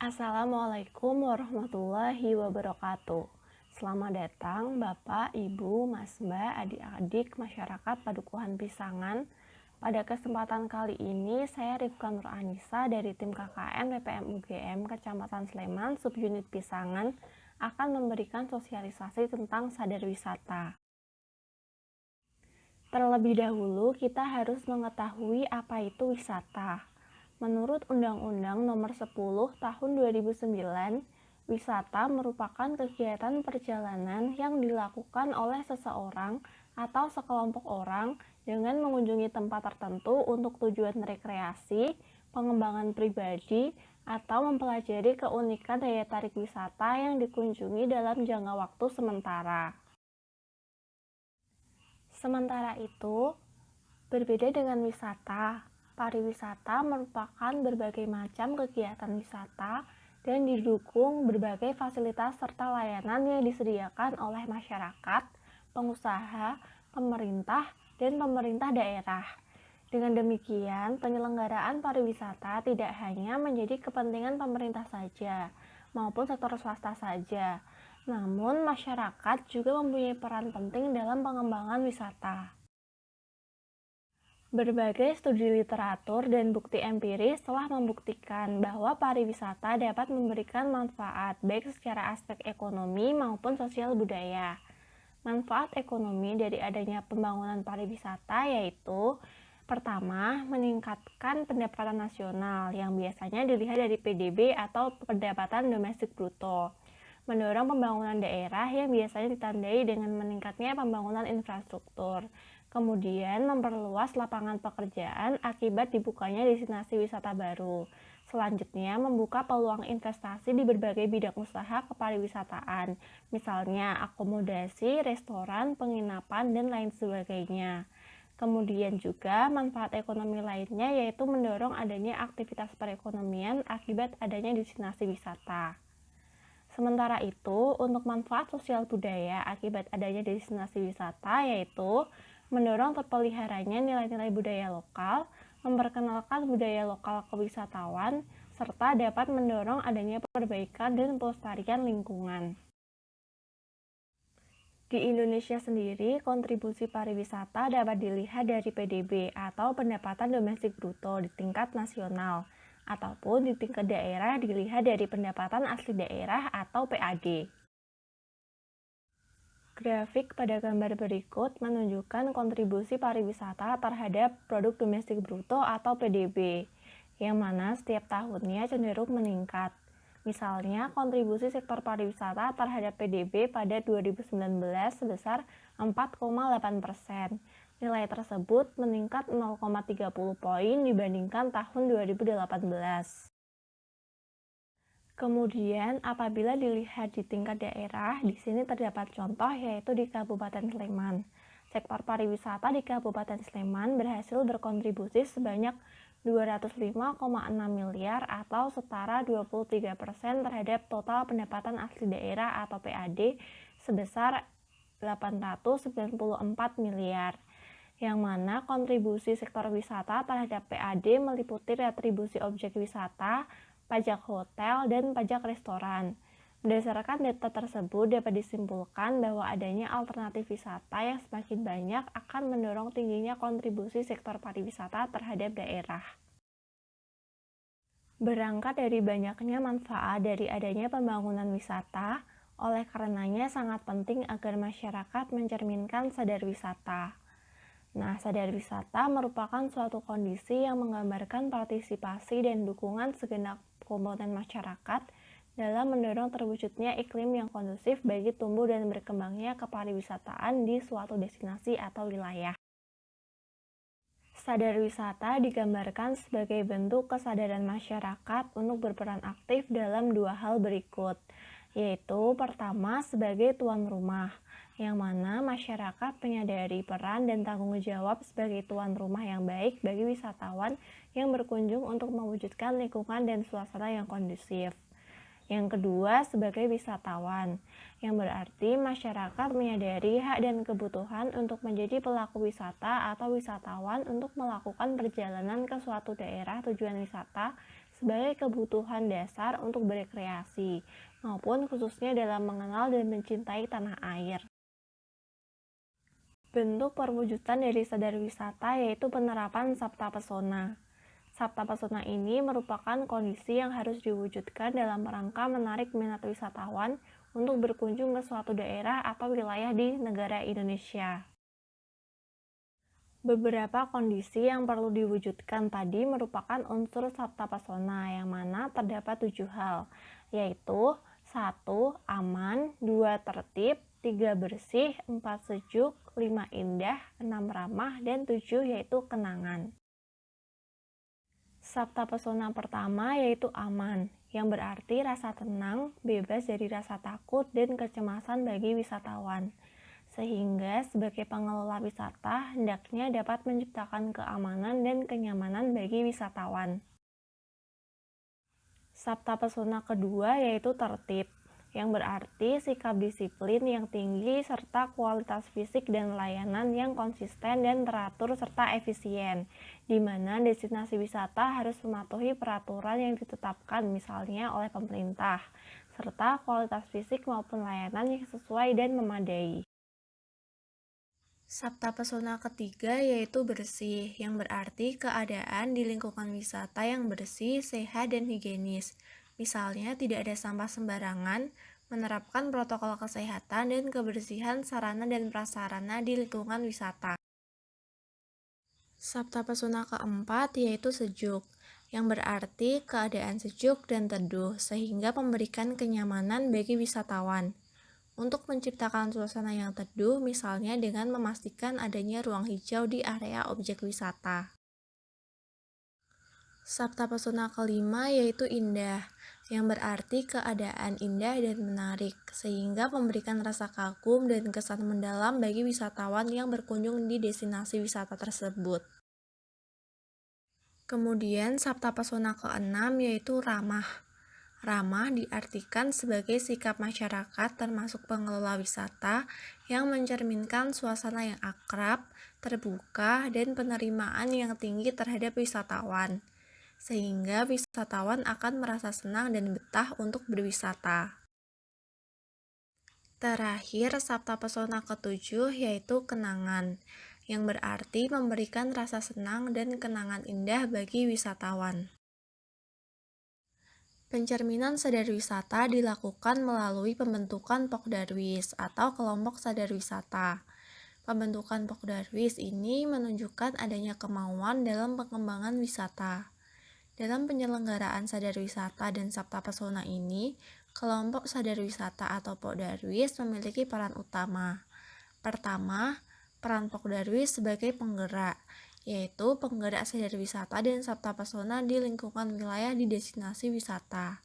Assalamualaikum warahmatullahi wabarakatuh. Selamat datang Bapak, Ibu, Mas, Mbak, adik-adik masyarakat Padukuhan Pisangan. Pada kesempatan kali ini saya Rifka Nur Anissa dari tim KKN PPM UGM Kecamatan Sleman Subunit Pisangan akan memberikan sosialisasi tentang sadar wisata. Terlebih dahulu kita harus mengetahui apa itu wisata. Menurut Undang-Undang Nomor 10 Tahun 2009, wisata merupakan kegiatan perjalanan yang dilakukan oleh seseorang atau sekelompok orang dengan mengunjungi tempat tertentu untuk tujuan rekreasi, pengembangan pribadi, atau mempelajari keunikan daya tarik wisata yang dikunjungi dalam jangka waktu sementara. Sementara itu, berbeda dengan wisata, pariwisata merupakan berbagai macam kegiatan wisata dan didukung berbagai fasilitas serta layanan yang disediakan oleh masyarakat, pengusaha, pemerintah, dan pemerintah daerah. Dengan demikian, penyelenggaraan pariwisata tidak hanya menjadi kepentingan pemerintah saja, maupun sektor swasta saja, namun masyarakat juga mempunyai peran penting dalam pengembangan wisata. Berbagai studi literatur dan bukti empiris telah membuktikan bahwa pariwisata dapat memberikan manfaat baik secara aspek ekonomi maupun sosial budaya. Manfaat ekonomi dari adanya pembangunan pariwisata yaitu: pertama, meningkatkan pendapatan nasional yang biasanya dilihat dari PDB atau pendapatan domestik bruto. Mendorong pembangunan daerah yang biasanya ditandai dengan meningkatnya pembangunan infrastruktur. Kemudian memperluas lapangan pekerjaan akibat dibukanya destinasi wisata baru. Selanjutnya membuka peluang investasi di berbagai bidang usaha kepariwisataan, misalnya akomodasi, restoran, penginapan, dan lain sebagainya. Kemudian juga manfaat ekonomi lainnya yaitu mendorong adanya aktivitas perekonomian akibat adanya destinasi wisata. Sementara itu, untuk manfaat sosial budaya akibat adanya destinasi wisata yaitu mendorong terpeliharanya nilai-nilai budaya lokal, memperkenalkan budaya lokal ke wisatawan, serta dapat mendorong adanya perbaikan dan pelestarian lingkungan. Di Indonesia sendiri, kontribusi pariwisata dapat dilihat dari PDB atau pendapatan domestik bruto di tingkat nasional, ataupun di tingkat daerah dilihat dari pendapatan asli daerah atau PAD. Grafik pada gambar berikut menunjukkan kontribusi pariwisata terhadap produk domestik bruto atau PDB, yang mana setiap tahunnya cenderung meningkat. Misalnya, kontribusi sektor pariwisata terhadap PDB pada 2019 sebesar 4,8%. Nilai tersebut meningkat 0,30 poin dibandingkan tahun 2018. Kemudian, apabila dilihat di tingkat daerah, di sini terdapat contoh yaitu di Kabupaten Sleman. Sektor pariwisata di Kabupaten Sleman berhasil berkontribusi sebanyak 205,6 miliar atau setara 23% terhadap total pendapatan asli daerah atau PAD sebesar 894 miliar. Yang mana kontribusi sektor wisata terhadap PAD meliputi retribusi objek wisata, pajak hotel, dan pajak restoran. Berdasarkan data tersebut dapat disimpulkan bahwa adanya alternatif wisata yang semakin banyak akan mendorong tingginya kontribusi sektor pariwisata terhadap daerah. Berangkat dari banyaknya manfaat dari adanya pembangunan wisata, oleh karenanya sangat penting agar masyarakat mencerminkan sadar wisata. Nah, sadar wisata merupakan suatu kondisi yang menggambarkan partisipasi dan dukungan segenap komponen masyarakat dalam mendorong terwujudnya iklim yang kondusif bagi tumbuh dan berkembangnya kepariwisataan di suatu destinasi atau wilayah. Sadar wisata digambarkan sebagai bentuk kesadaran masyarakat untuk berperan aktif dalam dua hal berikut, yaitu pertama sebagai tuan rumah, yang mana masyarakat menyadari peran dan tanggung jawab sebagai tuan rumah yang baik bagi wisatawan yang berkunjung untuk mewujudkan lingkungan dan suasana yang kondusif. Yang kedua, sebagai wisatawan, yang berarti masyarakat menyadari hak dan kebutuhan untuk menjadi pelaku wisata atau wisatawan untuk melakukan perjalanan ke suatu daerah tujuan wisata sebagai kebutuhan dasar untuk berekreasi, maupun khususnya dalam mengenal dan mencintai tanah air. Bentuk perwujudan dari sadar wisata yaitu penerapan sabta pesona. Sabta pesona ini merupakan kondisi yang harus diwujudkan dalam rangka menarik minat wisatawan untuk berkunjung ke suatu daerah atau wilayah di negara Indonesia. Beberapa kondisi yang perlu diwujudkan tadi merupakan unsur sabta pesona yang mana terdapat 7 hal, yaitu 1. Aman, 2. Tertib, 3. Bersih, 4. Sejuk, 5. Indah, 6. Ramah, dan 7. Yaitu kenangan. Sabta pesona pertama yaitu aman, yang berarti rasa tenang, bebas dari rasa takut dan kecemasan bagi wisatawan. Sehingga sebagai pengelola wisata, hendaknya dapat menciptakan keamanan dan kenyamanan bagi wisatawan. Sabta pesona kedua yaitu tertib, yang berarti sikap disiplin yang tinggi serta kualitas fisik dan layanan yang konsisten dan teratur serta efisien, di mana destinasi wisata harus mematuhi peraturan yang ditetapkan misalnya oleh pemerintah, serta kualitas fisik maupun layanan yang sesuai dan memadai. Sabta pesona ketiga yaitu bersih, yang berarti keadaan di lingkungan wisata yang bersih, sehat, dan higienis. Misalnya tidak ada sampah sembarangan, menerapkan protokol kesehatan dan kebersihan sarana dan prasarana di lingkungan wisata. Sabta pesona keempat yaitu sejuk, yang berarti keadaan sejuk dan teduh sehingga memberikan kenyamanan bagi wisatawan. Untuk menciptakan suasana yang teduh, misalnya dengan memastikan adanya ruang hijau di area objek wisata. Sabta pesona kelima yaitu indah, yang berarti keadaan indah dan menarik, sehingga memberikan rasa kagum dan kesan mendalam bagi wisatawan yang berkunjung di destinasi wisata tersebut. Kemudian sabta pesona keenam yaitu ramah. Ramah diartikan sebagai sikap masyarakat termasuk pengelola wisata yang mencerminkan suasana yang akrab, terbuka, dan penerimaan yang tinggi terhadap wisatawan, sehingga wisatawan akan merasa senang dan betah untuk berwisata. Terakhir, sabta pesona ketujuh yaitu kenangan, yang berarti memberikan rasa senang dan kenangan indah bagi wisatawan. Pencerminan sadar wisata dilakukan melalui pembentukan Pokdarwis atau kelompok sadar wisata. Pembentukan Pokdarwis ini menunjukkan adanya kemauan dalam pengembangan wisata. Dalam penyelenggaraan sadar wisata dan sabta pesona ini, kelompok sadar wisata atau Pokdarwis memiliki peran utama. Pertama, peran Pokdarwis sebagai penggerak, yaitu penggerak sadar wisata dan sabta pesona di lingkungan wilayah di destinasi wisata.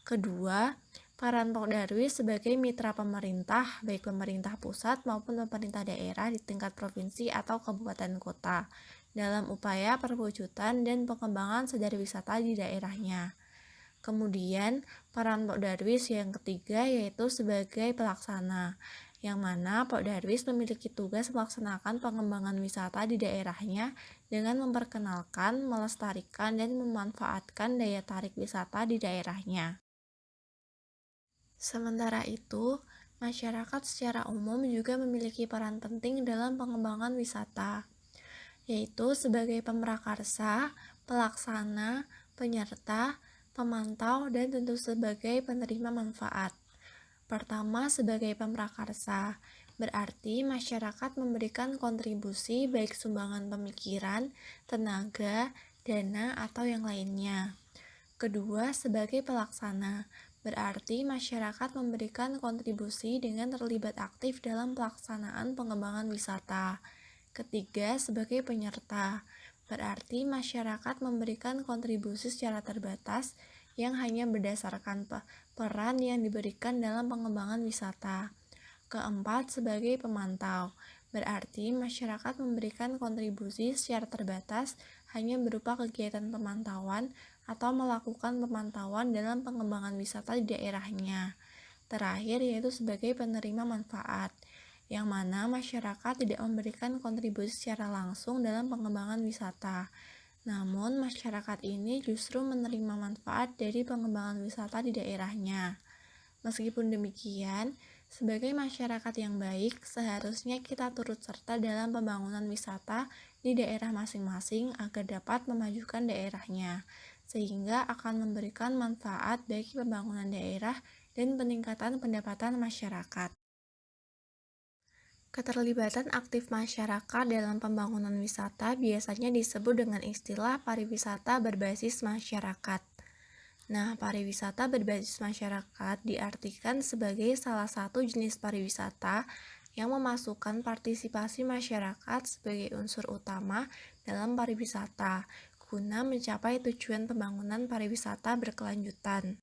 Kedua, peran Pokdarwis sebagai mitra pemerintah, baik pemerintah pusat maupun pemerintah daerah di tingkat provinsi atau kabupaten kota, dalam upaya perwujudan dan pengembangan sadar wisata di daerahnya. Kemudian, peran Pokdarwis yang ketiga yaitu sebagai pelaksana, yang mana Pokdarwis memiliki tugas melaksanakan pengembangan wisata di daerahnya dengan memperkenalkan, melestarikan, dan memanfaatkan daya tarik wisata di daerahnya. Sementara itu, masyarakat secara umum juga memiliki peran penting dalam pengembangan wisata, yaitu sebagai pemrakarsa, pelaksana, penyerta, pemantau, dan tentu sebagai penerima manfaat. Pertama, sebagai pemrakarsa, berarti masyarakat memberikan kontribusi baik sumbangan pemikiran, tenaga, dana, atau yang lainnya. Kedua, sebagai pelaksana, berarti masyarakat memberikan kontribusi dengan terlibat aktif dalam pelaksanaan pengembangan wisata. Ketiga, sebagai penyerta, berarti masyarakat memberikan kontribusi secara terbatas yang hanya berdasarkan peran yang diberikan dalam pengembangan wisata. Keempat, sebagai pemantau, berarti masyarakat memberikan kontribusi secara terbatas hanya berupa kegiatan pemantauan atau melakukan pemantauan dalam pengembangan wisata di daerahnya. Terakhir yaitu sebagai penerima manfaat, yang mana masyarakat tidak memberikan kontribusi secara langsung dalam pengembangan wisata, Namun, masyarakat ini justru menerima manfaat dari pengembangan wisata di daerahnya. Meskipun demikian, sebagai masyarakat yang baik, seharusnya kita turut serta dalam pembangunan wisata di daerah masing-masing agar dapat memajukan daerahnya, sehingga akan memberikan manfaat bagi pembangunan daerah dan peningkatan pendapatan masyarakat. Keterlibatan aktif masyarakat dalam pembangunan wisata biasanya disebut dengan istilah pariwisata berbasis masyarakat. Nah, pariwisata berbasis masyarakat diartikan sebagai salah satu jenis pariwisata yang memasukkan partisipasi masyarakat sebagai unsur utama dalam pariwisata, guna mencapai tujuan pembangunan pariwisata berkelanjutan.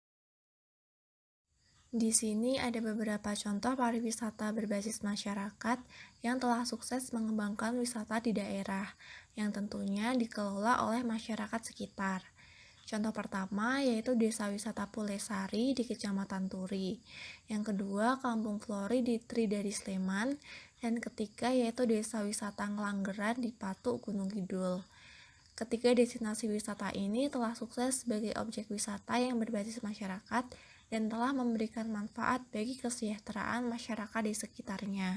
Di sini ada beberapa contoh pariwisata berbasis masyarakat yang telah sukses mengembangkan wisata di daerah, yang tentunya dikelola oleh masyarakat sekitar. Contoh pertama yaitu Desa Wisata Pulesari di Kecamatan Turi. Yang kedua, Kampung Flori di Tridadi Sleman. Dan ketiga yaitu Desa Wisata Ngelanggeran di Patuk Gunung Kidul. Ketiga destinasi wisata ini telah sukses sebagai objek wisata yang berbasis masyarakat dan telah memberikan manfaat bagi kesejahteraan masyarakat di sekitarnya.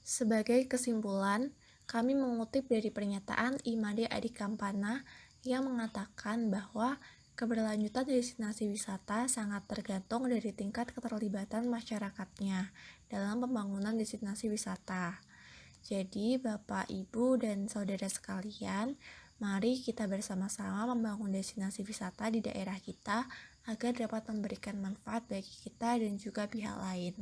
Sebagai kesimpulan, kami mengutip dari pernyataan Imade Adikampana yang mengatakan bahwa keberlanjutan destinasi wisata sangat tergantung dari tingkat keterlibatan masyarakatnya dalam pembangunan destinasi wisata. Jadi, Bapak, Ibu, dan saudara sekalian, mari kita bersama-sama membangun destinasi wisata di daerah kita agar dapat memberikan manfaat bagi kita dan juga pihak lain.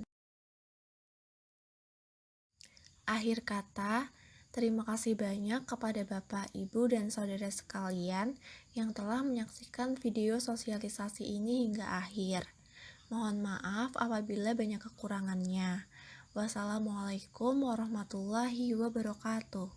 Akhir kata, terima kasih banyak kepada Bapak, Ibu, dan saudara sekalian yang telah menyaksikan video sosialisasi ini hingga akhir. Mohon maaf apabila banyak kekurangannya. Wassalamualaikum warahmatullahi wabarakatuh.